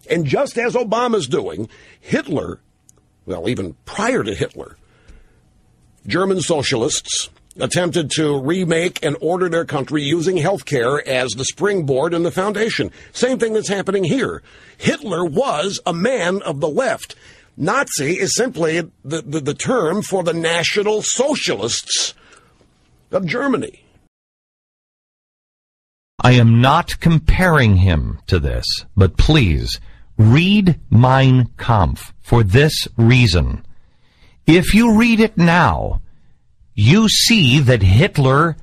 And just as Obama's doing, Hitler, well, even prior to Hitler, German socialists attempted to remake and order their country using healthcare as the springboard and the foundation. Same thing that's happening here. Hitler was a man of the left. Nazi is simply the term for the National Socialists of Germany. I am not comparing him to this, but please read Mein Kampf for this reason. If you read it now, you see that Hitler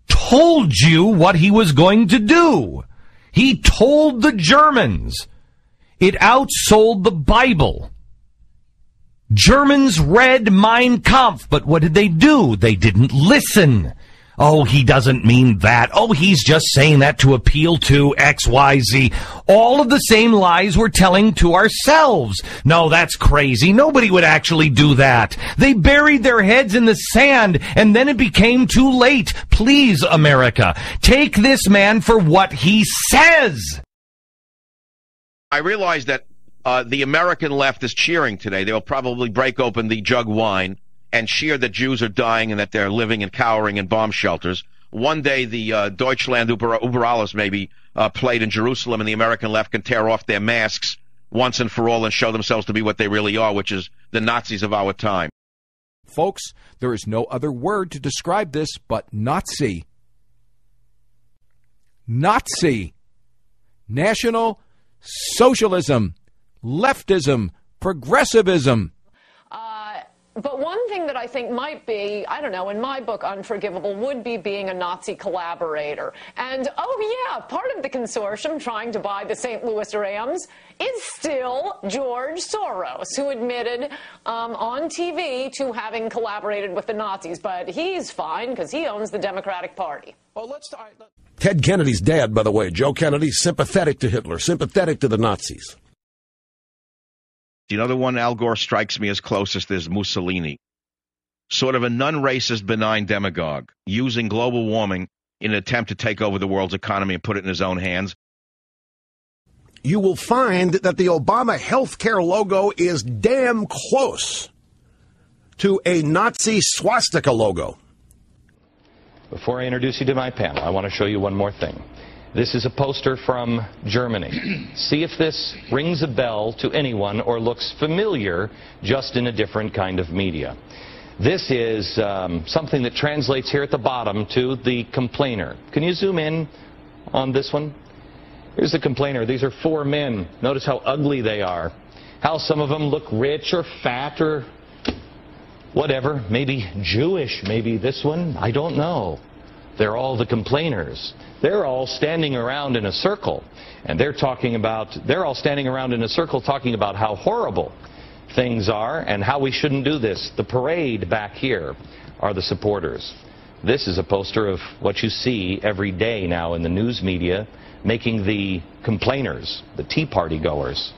told you what he was going to do. He told the Germans. It outsold the Bible. Germans read Mein Kampf, but what did they do? They didn't listen. Oh, he doesn't mean that. Oh, he's just saying that to appeal to XYZ. All of the same lies we're telling to ourselves. No, that's crazy. Nobody would actually do that. They buried their heads in the sand, and then it became too late. Please, America, take this man for what he says. I realize that the American left is cheering today. They'll probably break open the jug wine and cheer that Jews are dying and that they're living and cowering in bomb shelters. One day the Deutschland über alles may be played in Jerusalem, and the American left can tear off their masks once and for all and show themselves to be what they really are, which is the Nazis of our time. Folks, there is no other word to describe this but Nazi. Nazi. National Socialism. Leftism. Progressivism. But one thing that I think might be, I don't know, in my book, unforgivable, would be being a Nazi collaborator. And, oh, yeah, part of the consortium trying to buy the St. Louis Rams is still George Soros, who admitted on TV to having collaborated with the Nazis. But he's fine because he owns the Democratic Party. Well, Ted Kennedy's dad, by the way, Joe Kennedy, sympathetic to Hitler, sympathetic to the Nazis. You know, the one Al Gore strikes me as closest is Mussolini. Sort of a non-racist, benign demagogue, using global warming in an attempt to take over the world's economy and put it in his own hands. You will find that the Obama healthcare logo is damn close to a Nazi swastika logo. Before I introduce you to my panel, I want to show you one more thing. This is a poster from Germany. See if this rings a bell to anyone or looks familiar, just in a different kind of media. This is something that translates here at the bottom to the complainer. Can you zoom in on this one? Here's the complainer. These are four men. Notice how ugly they are. How some of them look rich or fat or whatever. Maybe Jewish, maybe this one. I don't know. They're all the complainers. They're all standing around in a circle, and they're all standing around in a circle talking about how horrible things are and how we shouldn't do this. The parade back here are the supporters. This is a poster of what you see every day now in the news media, making the complainers, the Tea Party goers,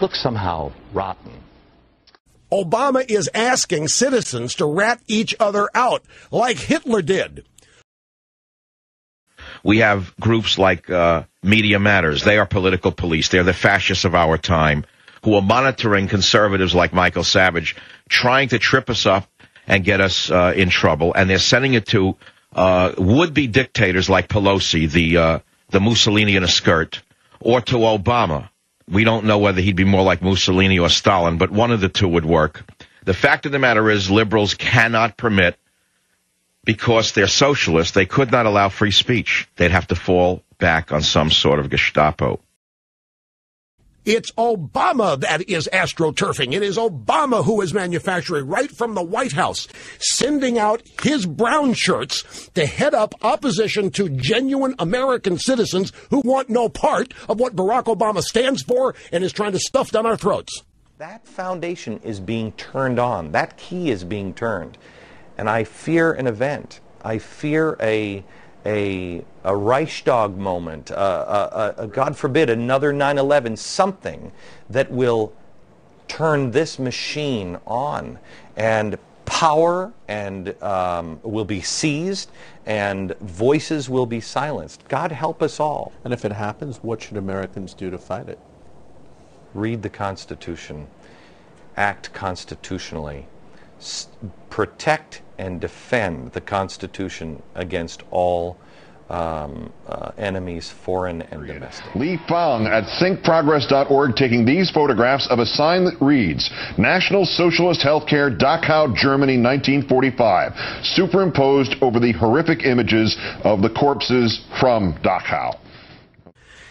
look somehow rotten. Obama is asking citizens to rat each other out like Hitler did. We have groups like Media Matters. They are political police. They're the fascists of our time who are monitoring conservatives like Michael Savage, trying to trip us up and get us in trouble. And they're sending it to would-be dictators like Pelosi, the Mussolini in a skirt, or to Obama. We don't know whether he'd be more like Mussolini or Stalin, but one of the two would work. The fact of the matter is liberals cannot permit, because they're socialists, they could not allow free speech. They'd have to fall back on some sort of Gestapo. It's Obama that is astroturfing. It is Obama who is manufacturing right from the White House, sending out his brown shirts to head up opposition to genuine American citizens who want no part of what Barack Obama stands for and is trying to stuff down our throats. That foundation is being turned on. That key is being turned. And I fear an event. I fear a Reichstag moment, God forbid, another 9/11, something that will turn this machine on. And power and will be seized, and voices will be silenced. God help us all. And if it happens, what should Americans do to fight it? read the Constitution, act constitutionally, protect and defend the Constitution against all enemies, foreign and domestic. Li Fang at thinkprogress.org taking these photographs of a sign that reads, National Socialist Healthcare, Dachau, Germany, 1945, superimposed over the horrific images of the corpses from Dachau.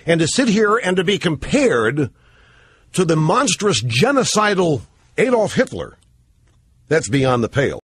And to sit here and to be compared to the monstrous genocidal Adolf Hitler, that's beyond the pale.